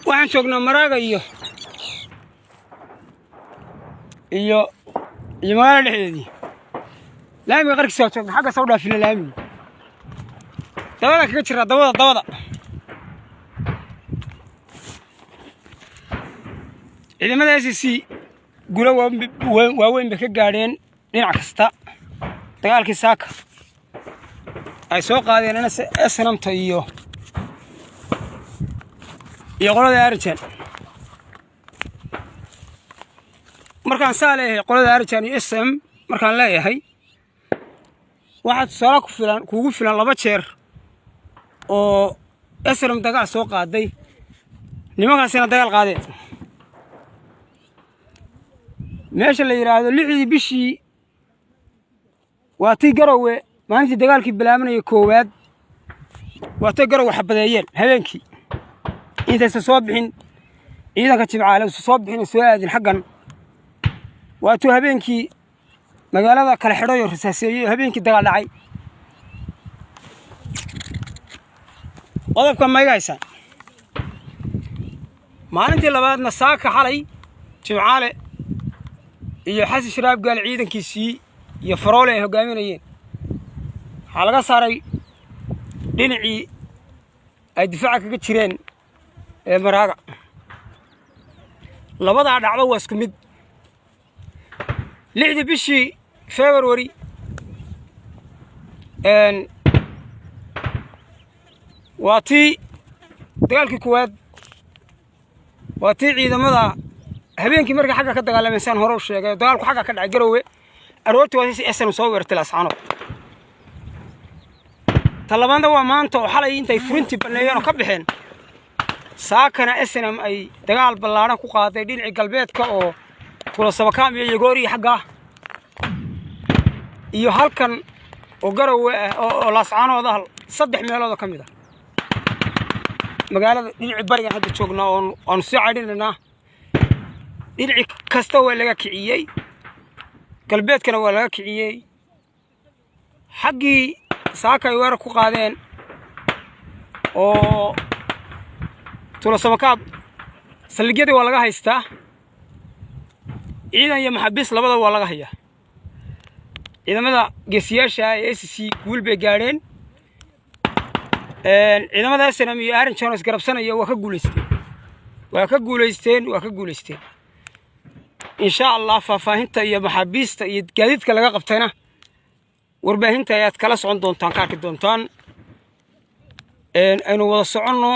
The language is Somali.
waxaan joognaa Maraaga iyo magaalada dhexdeedii laamiga qarkiisa joogna xagga soo dhaafina laamiga dabada kaga jira dabada ciidamada SSC gulo waaweyn bay ka gaadheen dhinac kasta dagaalkii saaka ay soo qaadeen SNMta iyo qolada Arjan markaan saaleeyahay qolada Arjan iyo SM markaan leeyahay waxaad soo kugu filan laba jeer oo SNM dagaal soo qaaday nimankaasina dagaal qaadeen meesha la yiraahdo lixdii bishii waa tii Garowe maalintii dagaalkii bilaabanayay koowaad waa tii Garowe xabadeeyeen habeenkii inta soo bixin ciidanka Jimcaale soo bixin soo aadin xaqan waa tuu habeenkii magaalada kala xidhayo rasaaseeyay habeenkii dagaal dhacay qodobka magaysan maalintii labaadna saaka xalay Jimcaale iyo xasan shiraab gaal ciidankiisii iyo faroole ay hogaaminayeen waxa laga saaray dhinacii ay difaaca kaga jireen Maraaga labada dhacdo waa isku mid lixdii bishii February waa tii dagaalkii koowaad waa tii ciidamada habeenkii markay xagga ka dagaalamaysan hore u sheegay dagaalku xagga ka dhacay Garowe aroortii waa si SN soo weerartay Laascaanood talabaadna waa maanta oo xalay intay furintii baneeyeen oo ka bixeen saakana SNM ay dagaal ballaaran ku qaaday dhinaca galbeedka oo Tuulo Sabakaam iyo Goori xagga iyo halkan oo Garowe oo Laascaanood ah saddex meelood ka mid ah magaalada dhinaca bariga hadda joogna oo si caadinayna dhinac kasta waa laga kiciyay galbeedkana waa laga kiciyay xaqii saaka ay weerar ku qaadeen oo Tuulo Sabakaam saldhigyada waa laga haystaa ciidan iyo maxaabiis labada waa laga hayaa ciidamada geesiyaasha SSC guul bay gaadheen ciidamada SNM iyo Arjan garabsanaya waa ka guuleysteen insha Allah faahfaahinta iyo maxaabiista iyo gaadiidka laga qabtayna warbaahinta ayaad kala socon doontaan ka arki doontaan aynu wada soconno